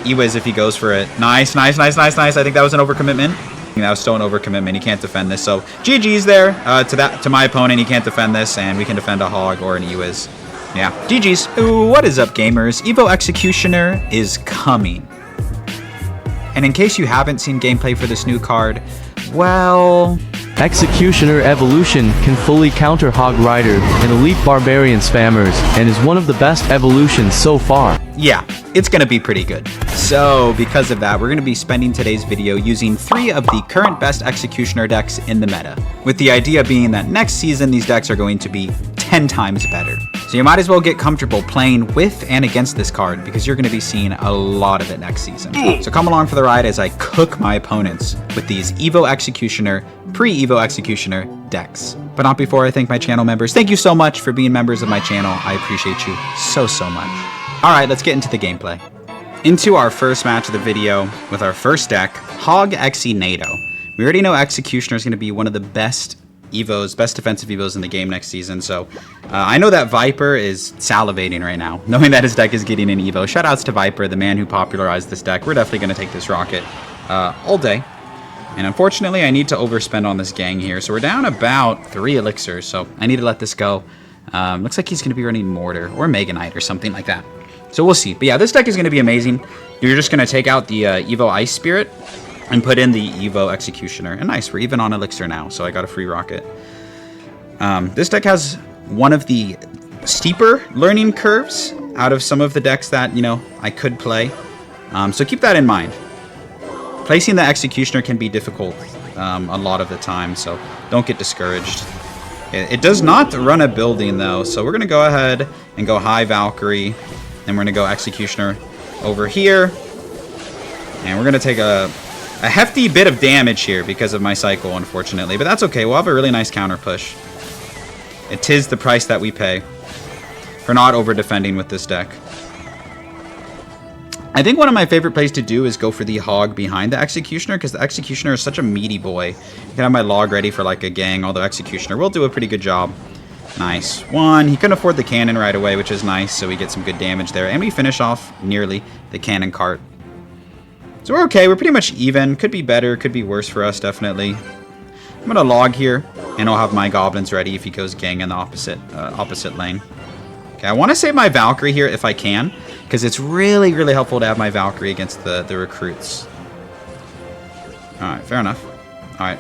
Ewiz if he goes for it. Nice, nice, nice, nice, nice. I think that was an overcommitment. That was still an overcommitment. He can't defend this. So GG's there to my opponent. He can't defend this, and we can defend a hog or an Ewiz. Yeah, GG's. Ooh, what is up, gamers? Evo Executioner is coming. And in case you haven't seen gameplay for this new card, well... Executioner Evolution can fully counter Hog Rider and Elite Barbarian Spammers, and is one of the best evolutions so far. Yeah, it's gonna be pretty good. So, because of that, we're gonna be spending today's video using 3 of the current best Executioner decks in the meta, with the idea being that next season these decks are going to be 10 times better. So you might as well get comfortable playing with and against this card, because you're going to be seeing a lot of it next season. So come along for the ride as I cook my opponents with these Evo Executioner, pre-Evo Executioner decks. But not before I thank my channel members. Thank you so much for being members of my channel. I appreciate you so, so much. Alright, let's get into the gameplay. Into our first match of the video with our first deck, Hog Executioner. We already know Executioner is going to be one of the best defensive Evos in the game next season, so I know that Viper is salivating right now, knowing that his deck is getting an Evo. Shoutouts to Viper, the man who popularized this deck. We're definitely going to take this rocket all day. And unfortunately, I need to overspend on this gang here, so we're down about 3 elixirs, so I need to let this go. Looks like he's going to be running Mortar or Mega Knight or something like that. So we'll see. But yeah, this deck is going to be amazing. You're just going to take out the Evo Ice Spirit and put in the Evo Executioner. And nice, we're even on Elixir now, so I got a free rocket. This deck has one of the steeper learning curves out of some of the decks that, you know, I could play. So keep that in mind. Placing the Executioner can be difficult a lot of the time, so don't get discouraged. It does not run a building, though, so we're going to go ahead and go high Valkyrie. Then we're going to go Executioner over here. And we're going to take a hefty bit of damage here because of my cycle, unfortunately. But that's okay. We'll have a really nice counter push. It is the price that we pay for not over-defending with this deck. I think one of my favorite plays to do is go for the Hog behind the Executioner, because the Executioner is such a meaty boy. I can have my log ready for like a gang, although Executioner will do a pretty good job. Nice. 1. He couldn't afford the cannon right away, which is nice, so we get some good damage there. And we finish off nearly the cannon cart. So we're okay. We're pretty much even. Could be better. Could be worse for us, definitely. I'm going to log here, and I'll have my goblins ready if he goes gang in the opposite lane. Okay, I want to save my Valkyrie here if I can, because it's really, really helpful to have my Valkyrie against the recruits. Alright, fair enough. Alright.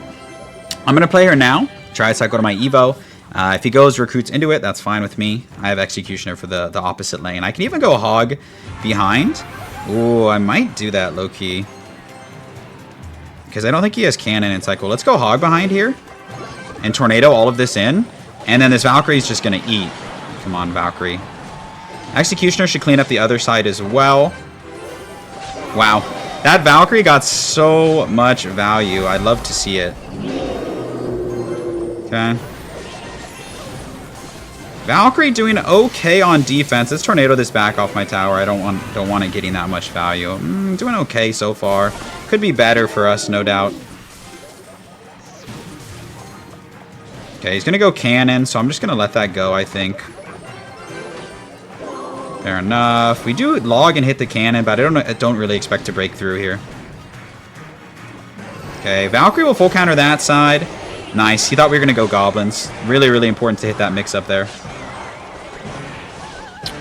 I'm going to play her now. Try to go to my Evo. If he goes recruits into it, that's fine with me. I have Executioner for the opposite lane. I can even go Hog behind. Ooh, I might do that low-key. Because I don't think he has cannon in cycle. Let's go Hog behind here. And Tornado all of this in. And then this Valkyrie is just going to eat. Come on, Valkyrie. Executioner should clean up the other side as well. Wow. That Valkyrie got so much value. I'd love to see it. Okay. Valkyrie doing okay on defense. Let's Tornado this back off my tower. I don't want it getting that much value. Doing okay so far. Could be better for us, no doubt. Okay, he's going to go cannon, so I'm just going to let that go, I think. Fair enough. We do log and hit the cannon, but I don't really expect to break through here. Okay, Valkyrie will full counter that side. Nice. He thought we were going to go goblins. Really, really important to hit that mix up there.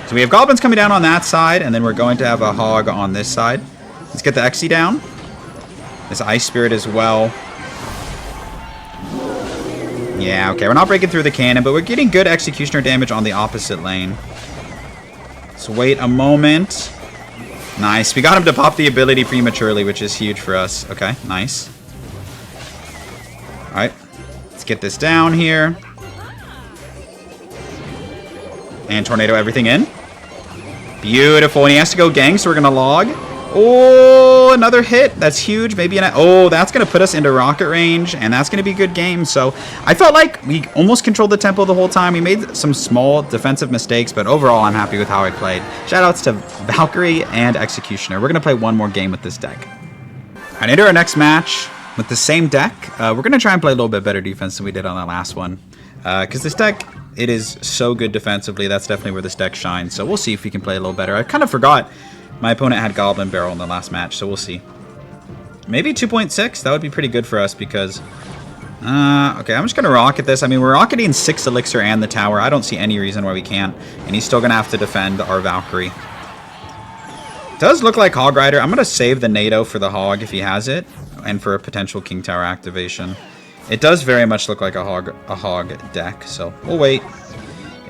So we have goblins coming down on that side, and then we're going to have a Hog on this side. Let's get the Exy down. This Ice Spirit as well. Yeah, okay. We're not breaking through the cannon, but we're getting good Executioner damage on the opposite lane. So wait a moment. Nice. We got him to pop the ability prematurely, which is huge for us. Okay, nice. Alright. Let's get this down here. And Tornado everything in. Beautiful. And he has to go gang, so we're going to log. Oh, another hit. That's huge. Maybe that's going to put us into rocket range, and that's going to be a good game. So I felt like we almost controlled the tempo the whole time. We made some small defensive mistakes, but overall, I'm happy with how I played. Shoutouts to Valkyrie and Executioner. We're going to play one more game with this deck. All right, into our next match with the same deck. We're going to try and play a little bit better defense than we did on that last one. Because this deck, it is so good defensively. That's definitely where this deck shines. So we'll see if we can play a little better. I kind of forgot My opponent had Goblin Barrel in the last match, so we'll see. Maybe 2.6? That would be pretty good for us because... okay, I'm just going to rocket this. I mean, we're rocketing 6 Elixir and the tower. I don't see any reason why we can't. And he's still going to have to defend our Valkyrie. Does look like Hog Rider. I'm going to save the NATO for the Hog if he has it. And for a potential King Tower activation. It does very much look like a Hog deck, so we'll wait.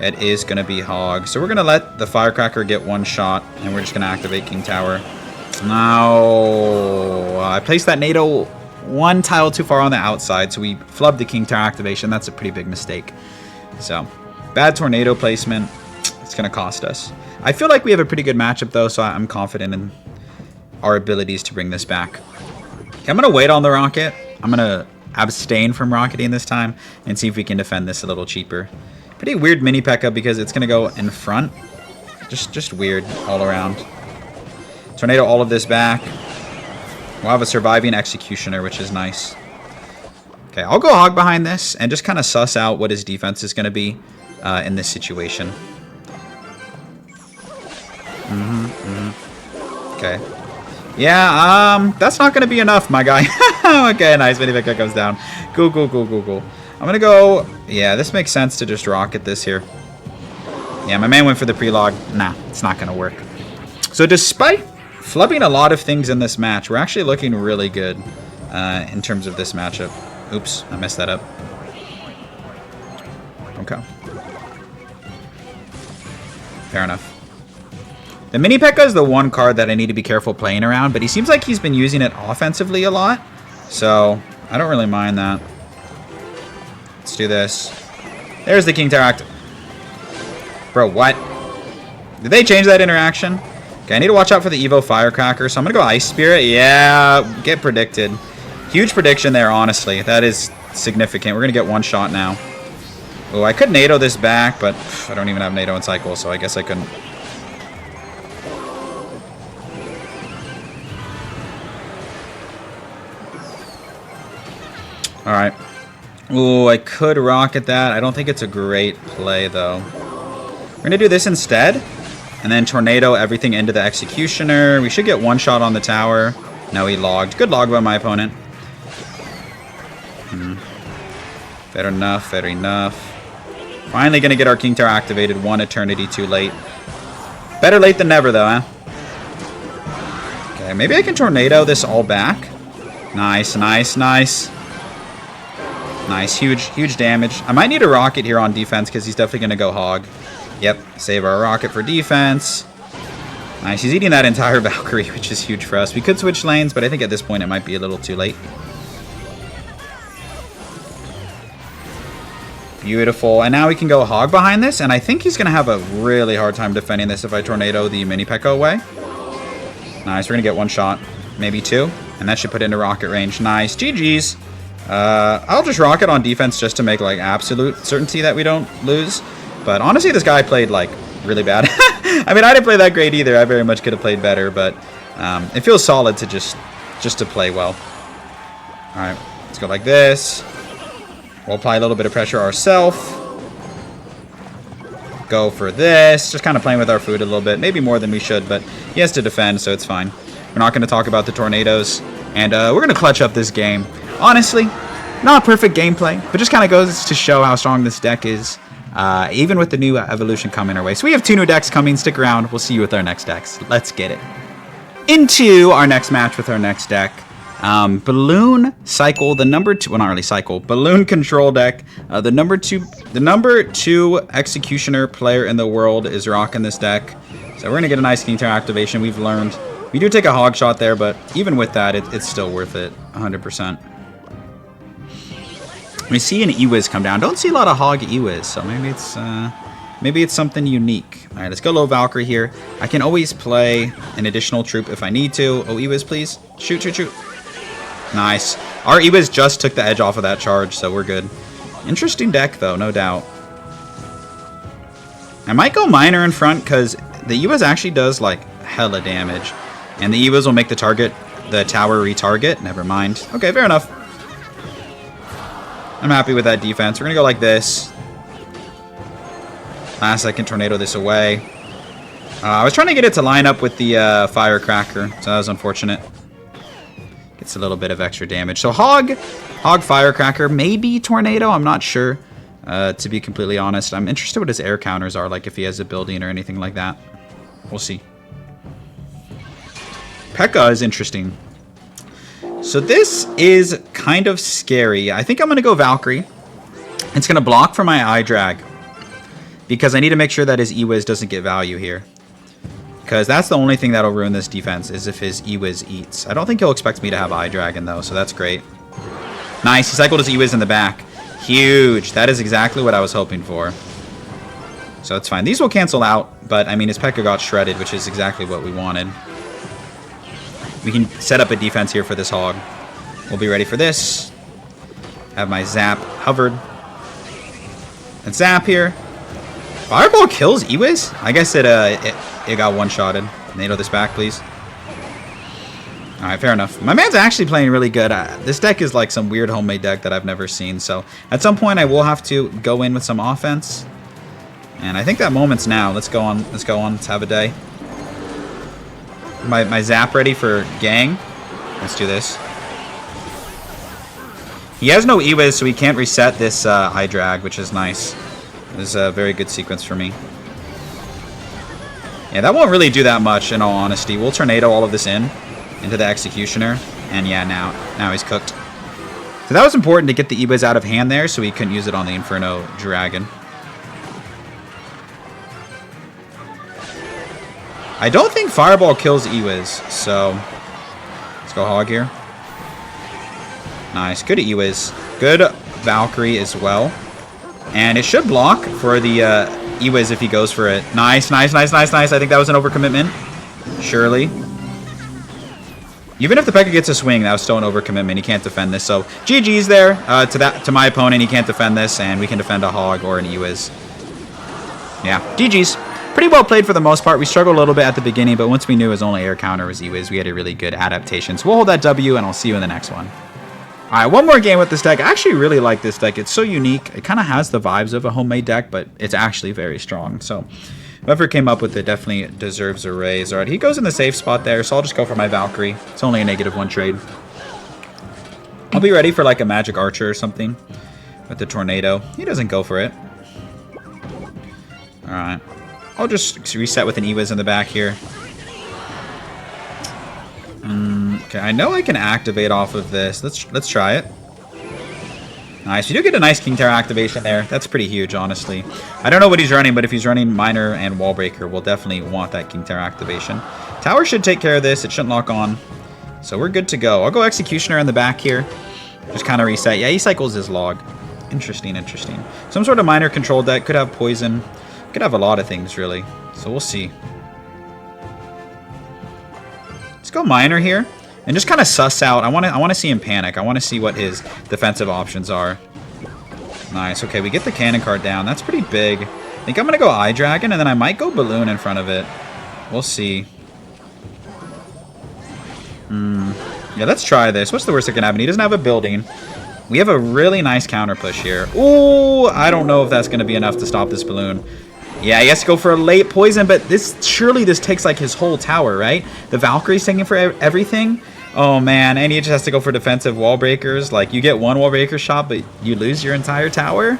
It is going to be Hog. So we're going to let the Firecracker get 1 shot, and we're just going to activate King Tower. No, I placed that NATO 1 tile too far on the outside, so we flubbed the King Tower activation. That's a pretty big mistake. So, bad tornado placement. It's going to cost us. I feel like we have a pretty good matchup, though, so I'm confident in our abilities to bring this back. Okay, I'm going to wait on the rocket. I'm going to abstain from rocketing this time and see if we can defend this a little cheaper. Pretty weird mini P.E.K.K.A because it's going to go in front. Just weird all around. Tornado all of this back. We'll have a surviving Executioner, which is nice. Okay, I'll go Hog behind this and just kind of suss out what his defense is going to be in this situation. Okay. Yeah, that's not going to be enough, my guy. Okay, nice. Mini P.E.K.K.A comes down. Cool. I'm going to go... Yeah, this makes sense to just rocket this here. Yeah, my man went for the pre-log. Nah, it's not going to work. So despite flubbing a lot of things in this match, we're actually looking really good in terms of this matchup. Oops, I messed that up. Okay. Fair enough. The Mini P.E.K.K.A is the one card that I need to be careful playing around, but he seems like he's been using it offensively a lot, so I don't really mind that. Let's do this. There's the King Tower act. Bro, what? Did they change that interaction? Okay, I need to watch out for the Evo Firecracker, so I'm going to go Ice Spirit. Yeah, get predicted. Huge prediction there, honestly. That is significant. We're going to get 1 shot now. Oh, I could NATO this back, but I don't even have NATO in cycle, so I guess I couldn't. Alright. Ooh, I could rocket that. I don't think it's a great play, though. We're going to do this instead. And then tornado everything into the Executioner. We should get 1 shot on the tower. No, he logged. Good log by my opponent. Fair enough, fair enough. Finally going to get our King Tower activated 1 eternity too late. Better late than never, though, huh? Okay, maybe I can tornado this all back. Nice. Nice, huge damage. I might need a rocket here on defense because he's definitely going to go Hog. Yep, save our rocket for defense. Nice, he's eating that entire Valkyrie, which is huge for us. We could switch lanes, but I think at this point it might be a little too late. Beautiful, and now we can go Hog behind this, and I think he's going to have a really hard time defending this if I tornado the Mini P.E.K.K.A away. Nice, we're going to get 1 shot, maybe 2, and that should put it into rocket range. Nice, GG's. I'll just rocket on defense just to make like absolute certainty that we don't lose. But honestly, this guy played like really bad. I mean, I didn't play that great either. I very much could have played better, but it feels solid to just to play well. All right, let's go like this. We'll apply a little bit of pressure ourselves. Go for this. Just kind of playing with our food a little bit. Maybe more than we should, but he has to defend, so it's fine. We're not going to talk about the tornadoes. And we're going to clutch up this game. Honestly, not perfect gameplay, but just kind of goes to show how strong this deck is, even with the new evolution coming our way. So we have 2 new decks coming. Stick around. We'll see you with our next decks. Let's get it. Into our next match with our next deck. Balloon Cycle, the number 2, well, not really Cycle, Balloon Control deck. The number two Executioner player in the world is rocking this deck. So we're going to get a nice King Tower activation. We've learned. We do take a Hog shot there, but even with that, it's still worth it, 100%. We see an E-Wiz come down. Don't see a lot of Hog E-Wiz, so maybe it's something unique. All right, let's go low Valkyrie here. I can always play an additional troop if I need to. Oh, E-Wiz, please. Shoot. Nice. Our E-Wiz just took the edge off of that charge, so we're good. Interesting deck, though, no doubt. I might go Miner in front, because the E-Wiz actually does, like, hella damage. And the E-Wiz will make the tower retarget. Never mind. Okay, fair enough. I'm happy with that defense. We're going to go like this. Last second tornado this away. I was trying to get it to line up with the Firecracker, so that was unfortunate. Gets a little bit of extra damage. So Hog, Firecracker, maybe Tornado, I'm not sure. To be completely honest, I'm interested what his air counters are, like if he has a building or anything like that. We'll see. P.E.K.K.A is interesting. So this is kind of scary. I think I'm going to go Valkyrie. It's going to block for my eye drag. Because I need to make sure that his E-Wiz doesn't get value here. Because that's the only thing that'll ruin this defense, is if his E-Wiz eats. I don't think he'll expect me to have eye dragon though, so that's great. Nice, he cycled his E-Wiz in the back. Huge. That is exactly what I was hoping for. So it's fine. These will cancel out, but I mean his P.E.K.K.A got shredded, which is exactly what we wanted. We can set up a defense here for this Hog. We'll be ready for this. Have my Zap hovered. And Zap here. Fireball kills E-Wiz? I guess it got one-shotted. NATO this back, please. Alright, fair enough. My man's actually playing really good. This deck is like some weird homemade deck that I've never seen. So at some point I will have to go in with some offense. And I think that moment's now. Let's go on. Let's go on. Let's have a day. My Zap ready for gang. Let's do this. He has no E-Wiz, so he can't reset this eye drag, which is nice. This is a very good sequence for me. Yeah, that won't really do that much, in all honesty. We'll Tornado all of this into the Executioner. And yeah, now he's cooked. So that was important to get the E-Wiz out of hand there, so he couldn't use it on the Inferno Dragon. I don't think Fireball kills E-Wiz, so let's go Hog here. Nice. Good E-Wiz. Good Valkyrie as well. And it should block for the E-Wiz if he goes for it. Nice, nice, nice, nice, nice. I think that was an overcommitment. Surely. Even if the P.E.K.K.A gets a swing, that was still an overcommitment. He can't defend this. So GG's there to my opponent. He can't defend this, and we can defend a Hog or an E-Wiz. Yeah, GG's. Pretty well played for the most part. We struggled a little bit at the beginning, but once we knew his only air counter was E-Wiz, we had a really good adaptation. So we'll hold that W, and I'll see you in the next one. Alright, one more game with this deck. I actually really like this deck. It's so unique. It kind of has the vibes of a homemade deck, but it's actually very strong. So whoever came up with it definitely deserves a raise. Alright, he goes in the safe spot there, so I'll just go for my Valkyrie. It's only a -1 trade. I'll be ready for like a Magic Archer or something with the Tornado. He doesn't go for it. Alright. I'll just reset with an E-Wiz in the back here. Okay, I know I can activate off of this. Let's try it. Nice. You do get a nice King Tower activation there. That's pretty huge, honestly. I don't know what he's running, but if he's running Miner and Wall Breaker, we'll definitely want that King Tower activation. Tower should take care of this. It shouldn't lock on. So we're good to go. I'll go Executioner in the back here. Just kind of reset. Yeah, he cycles his log. Interesting, interesting. Some sort of Miner control deck. Could have poison. Could have a lot of things, really. So we'll see. Let's go Miner here. And just kind of suss out. I want to see him panic. I want to see what his defensive options are. Nice. Okay, we get the cannon card down. That's pretty big. I think I'm going to go Eye Dragon, and then I might go Balloon in front of it. We'll see. Yeah, let's try this. What's the worst that can happen? He doesn't have a building. We have a really nice counter push here. Ooh, I don't know if that's going to be enough to stop this Balloon. Yeah, he has to go for a late poison, but surely this takes like his whole tower, right? The Valkyrie's taking for everything. Oh man, and he just has to go for defensive wall breakers. Like you get one wall breaker shot, but you lose your entire tower.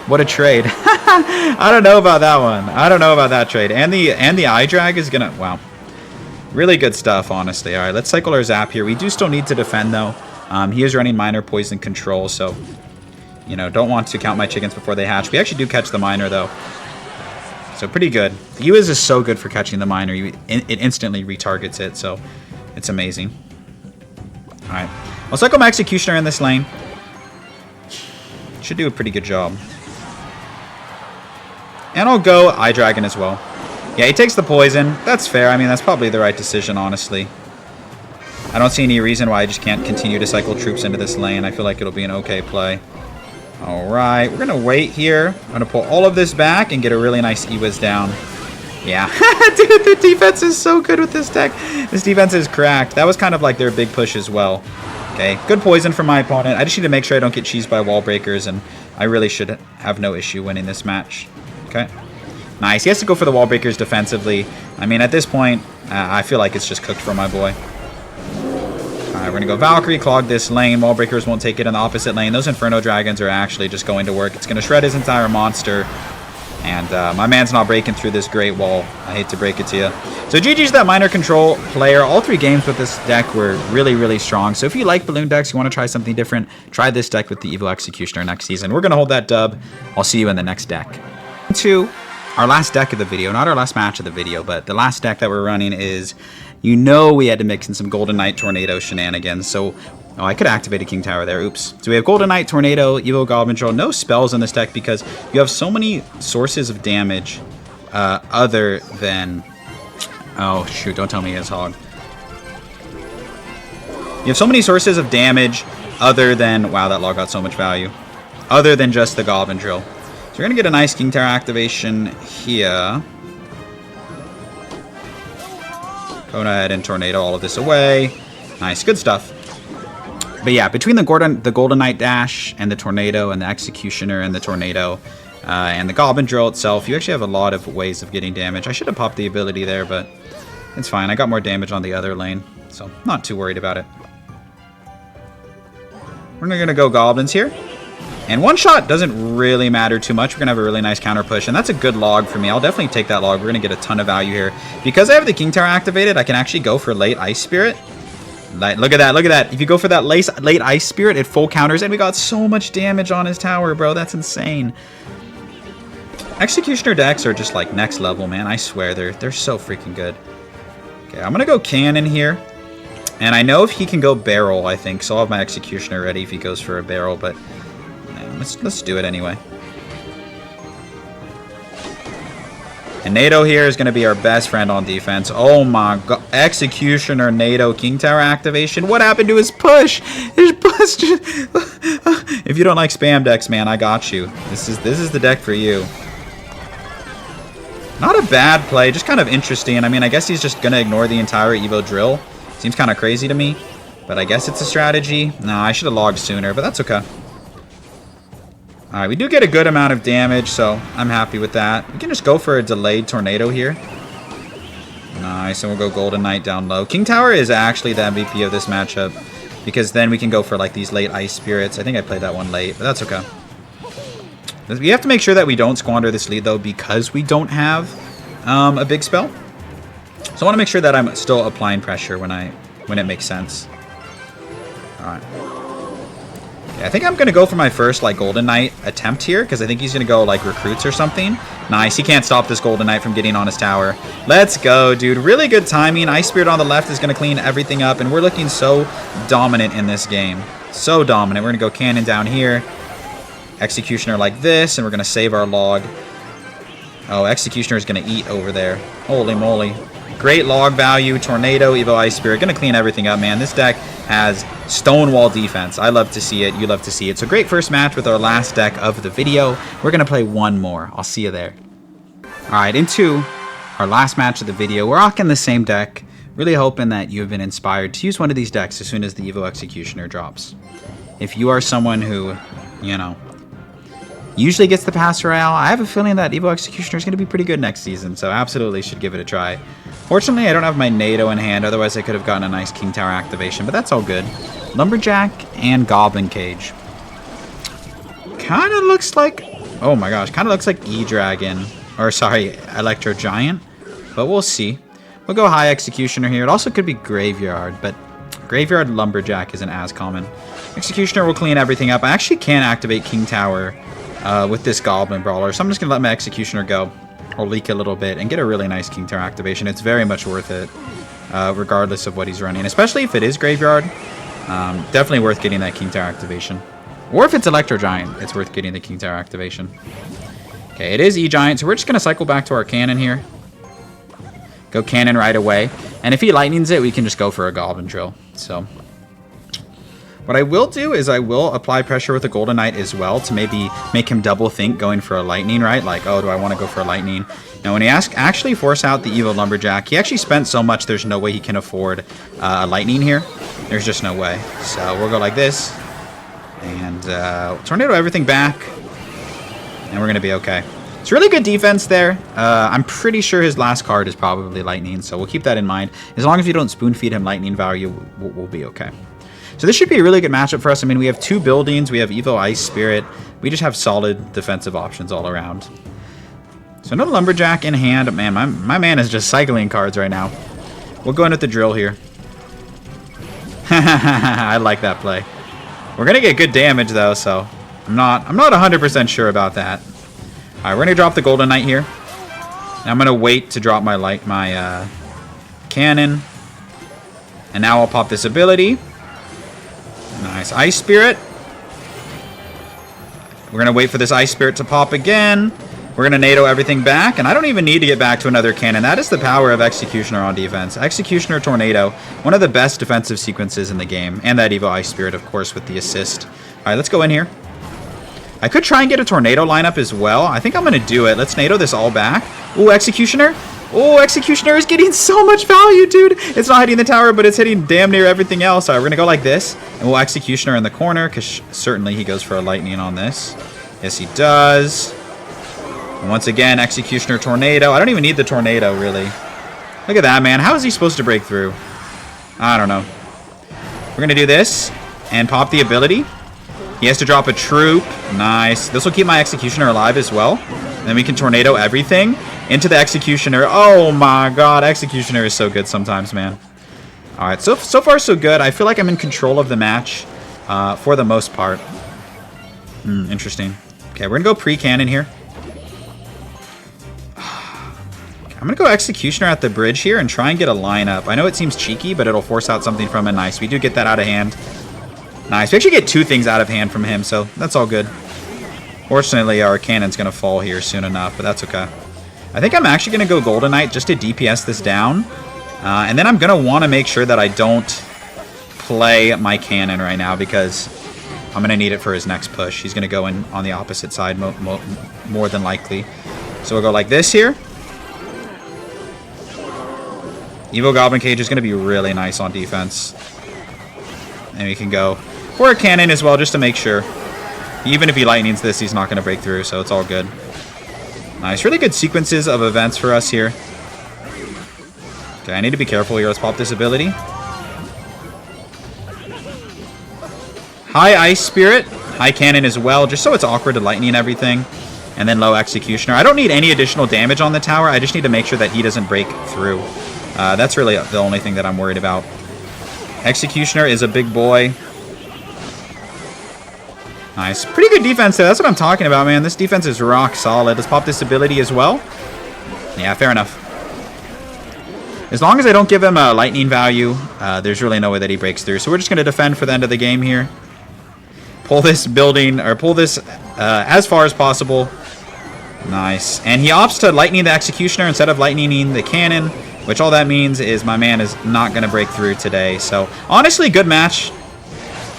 What a trade! I don't know about that one. I don't know about that trade. And the eye drag is gonna really good stuff, honestly. All right, let's cycle our Zap here. We do still need to defend though. He is running Miner poison control, so you know don't want to count my chickens before they hatch. We actually do catch the Miner though. So pretty good. The U.S. is so good for catching the Miner. It instantly retargets it, so it's amazing. Alright. I'll cycle my Executioner in this lane. Should do a pretty good job. And I'll go Eye Dragon as well. Yeah, he takes the poison. That's fair. I mean, that's probably the right decision, honestly. I don't see any reason why I just can't continue to cycle troops into this lane. I feel like it'll be an okay play. Alright, we're going to wait here. I'm going to pull all of this back and get a really nice E-Wiz down. Yeah. Dude, the defense is so good with this deck. This defense is cracked. That was kind of like their big push as well. Okay, good poison from my opponent. I just need to make sure I don't get cheesed by wall breakers, and I really should have no issue winning this match. Okay. Nice. He has to go for the wall breakers defensively. I mean, at this point, I feel like it's just cooked for my boy. Alright, we're going to go Valkyrie, clog this lane. Wall breakers won't take it in the opposite lane. Those Inferno Dragons are actually just going to work. It's going to shred his entire monster. And my man's not breaking through this great wall. I hate to break it to you. So GG's that minor control player. All 3 games with this deck were really, really strong. So if you like balloon decks, you want to try something different, try this deck with the Evo Executioner next season. We're going to hold that dub. I'll see you in the next deck. To our last deck of the video, not our last match of the video, but the last deck that we're running is, you know, we had to mix in some Golden Knight Tornado shenanigans. So, oh, I could activate a King Tower there. Oops. So we have Golden Knight, Tornado, Evo Goblin Troll. No spells in this deck because you have so many sources of damage other than... Oh, shoot. Don't tell me it's Hog. You have so many sources of damage other than... Wow, that log got so much value. Other than just the Goblin Drill. So you're going to get a nice King Tower activation here. Go ahead and Tornado all of this away. Nice, good stuff. But yeah, between the Golden Knight Dash and the Tornado and the Executioner and the Tornado and the Goblin Drill itself, you actually have a lot of ways of getting damage. I should have popped the ability there, but it's fine. I got more damage on the other lane, so not too worried about it. We're going to go Goblins here. And one shot doesn't really matter too much. We're going to have a really nice counter push, and that's a good log for me. I'll definitely take that log. We're going to get a ton of value here. Because I have the King Tower activated, I can actually go for late Ice Spirit. Look at that, look at that. If you go for that late Ice Spirit, it full counters, and we got so much damage on his tower, bro. That's insane. Executioner decks are just like next level, man. I swear, they're so freaking good. Okay, I'm going to go Cannon here. And I know if he can go Barrel, I think. So I'll have my Executioner ready if he goes for a Barrel, but... Let's do it anyway. And NATO here is going to be our best friend on defense. Oh my god. Executioner, NATO, King Tower activation. What happened to his push? His push just... If you don't like spam decks, man, I got you. This is the deck for you. Not a bad play, just kind of interesting. I mean, I guess he's just going to ignore the entire Evo Drill. Seems kind of crazy to me. But I guess it's a strategy. No, I should have logged sooner, but that's okay. Alright, we do get a good amount of damage, so I'm happy with that. We can just go for a delayed Tornado here. Nice, and we'll go Golden Knight down low. King Tower is actually the MVP of this matchup, because then we can go for like these late Ice Spirits. I think I played that one late, but that's okay. We have to make sure that we don't squander this lead, though, because we don't have a big spell. So I want to make sure that I'm still applying pressure when it makes sense. Alright. I think I'm going to go for my first, like, Golden Knight attempt here, because I think he's going to go, like, Recruits or something. Nice. He can't stop this Golden Knight from getting on his tower. Let's go, dude. Really good timing. Ice Spirit on the left is going to clean everything up, and we're looking so dominant in this game. So dominant. We're going to go Cannon down here. Executioner like this, and we're going to save our log. Oh, Executioner is going to eat over there. Holy moly. Great log value. Tornado, Evo Ice Spirit. Going to clean everything up, man. This deck has stonewall defense. I love to see it. You love to see it. So great first match with our last deck of the video. We're going to play one more. I'll see you there. All right, into our last match of the video. We're rocking the same deck. Really hoping that you have been inspired to use one of these decks as soon as the Evo Executioner drops. If you are someone who, you know, usually gets the pass Royale, I have a feeling that Evo Executioner is going to be pretty good next season, so absolutely should give it a try. Fortunately, I don't have my NATO in hand, otherwise I could have gotten a nice King Tower activation, but that's all good. Lumberjack and Goblin Cage. Kind of looks like... Oh my gosh, kind of looks like E-Dragon. Or, sorry, Electro Giant. But we'll see. We'll go High Executioner here. It also could be Graveyard, but Graveyard Lumberjack isn't as common. Executioner will clean everything up. I actually can activate King Tower with this Goblin Brawler, so I'm just going to let my Executioner go. Or leak a little bit and get a really nice King Tower activation. It's very much worth it, regardless of what he's running. Especially if it is Graveyard. Definitely worth getting that King Tower activation. Or if it's Electro Giant, it's worth getting the King Tower activation. Okay, it is E-Giant, so we're just going to cycle back to our Cannon here. Go Cannon right away. And if he Lightnings it, we can just go for a Goblin Drill. So... what I will do is I will apply pressure with a Golden Knight as well to maybe make him double think going for a Lightning, right? Like, oh, do I want to go for a Lightning? Now, when he actually force out the Evo Lumberjack, he actually spent so much, there's no way he can afford a Lightning here. There's just no way. So we'll go like this. And Tornado everything back. And we're going to be okay. It's really good defense there. I'm pretty sure his last card is probably lightning, so we'll keep that in mind. As long as you don't spoon feed him lightning value, we'll be okay. So this should be a really good matchup for us. I mean, we have 2 buildings. We have Evo Ice Spirit. We just have solid defensive options all around. So no Lumberjack in hand. Man, my man is just cycling cards right now. We'll go in with the drill here. I like that play. We're going to get good damage, though, so I'm not 100% sure about that. All right, we're going to drop the Golden Knight here. And I'm going to wait to drop my cannon. And now I'll pop this ability. Nice. Ice Spirit. We're going to wait for this Ice Spirit to pop again. We're going to NATO everything back. And I don't even need to get back to another cannon. That is the power of Executioner on defense. Executioner Tornado. One of the best defensive sequences in the game. And that Evo Ice Spirit, of course, with the assist. All right, let's go in here. I could try and get a Tornado lineup as well. I think I'm going to do it. Let's NATO this all back. Ooh, Executioner. Oh, Executioner is getting so much value, dude. It's not hitting the tower, but it's hitting damn near everything else. All right, we're going to go like this. And we'll Executioner in the corner, because certainly he goes for a lightning on this. Yes, he does. And once again, Executioner Tornado. I don't even need the Tornado, really. Look at that, man. How is he supposed to break through? I don't know. We're going to do this and pop the ability. He has to drop a troop. Nice. This will keep my Executioner alive as well. And then we can Tornado everything into the Executioner. Oh my god, Executioner is so good sometimes, man. Alright, so far so good. I feel like I'm in control of the match for the most part. Interesting. Okay, we're going to go pre-cannon here. I'm going to go Executioner at the bridge here and try and get a lineup. I know it seems cheeky, but it'll force out something from it. Nice. We do get that out of hand. Nice. We actually get 2 things out of hand from him, so that's all good. Fortunately, our cannon's going to fall here soon enough, but that's okay. I think I'm actually going to go Golden Knight just to DPS this down. And then I'm going to want to make sure that I don't play my cannon right now because I'm going to need it for his next push. He's going to go in on the opposite side more than likely. So we'll go like this here. Evo Goblin Cage is going to be really nice on defense. And we can go for a cannon as well just to make sure. Even if he lightnings this, he's not going to break through, so it's all good. Nice. Really good sequences of events for us here. Okay, I need to be careful here. Let's pop this ability. High Ice Spirit. High Cannon as well, just so it's awkward to lightning everything. And then low Executioner. I don't need any additional damage on the tower. I just need to make sure that he doesn't break through. That's really the only thing that I'm worried about. Executioner is a big boy. Nice. Pretty good defense there. That's what I'm talking about, man. This defense is rock solid. Let's pop this ability as well. Yeah, fair enough. As long as I don't give him a lightning value, there's really no way that he breaks through. So we're just going to defend for the end of the game here. Pull this building, or pull this as far as possible. Nice. And he opts to lightning the Executioner instead of lightning the cannon, which all that means is my man is not going to break through today. So honestly, good match.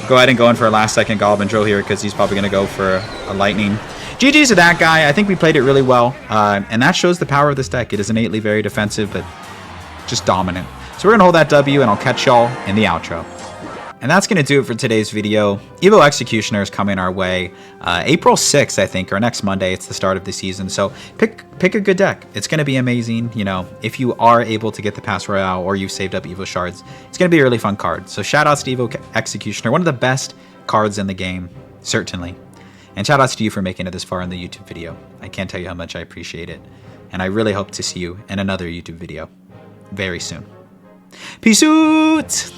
Go ahead and go in for a last-second Goblin Drill here because he's probably going to go for a lightning. GG's to that guy. I think we played it really well, and that shows the power of this deck. It is innately very defensive, but just dominant. So we're going to hold that W, and I'll catch y'all in the outro. And that's going to do it for today's video. Evo Executioner is coming our way April 6th, I think, or next Monday. It's the start of the season. So pick a good deck. It's going to be amazing. You know, if you are able to get the Pass Royale or you've saved up Evo Shards, it's going to be a really fun card. So shout outs to Evo Executioner, one of the best cards in the game, certainly. And shout outs to you for making it this far in the YouTube video. I can't tell you how much I appreciate it. And I really hope to see you in another YouTube video very soon. Peace out!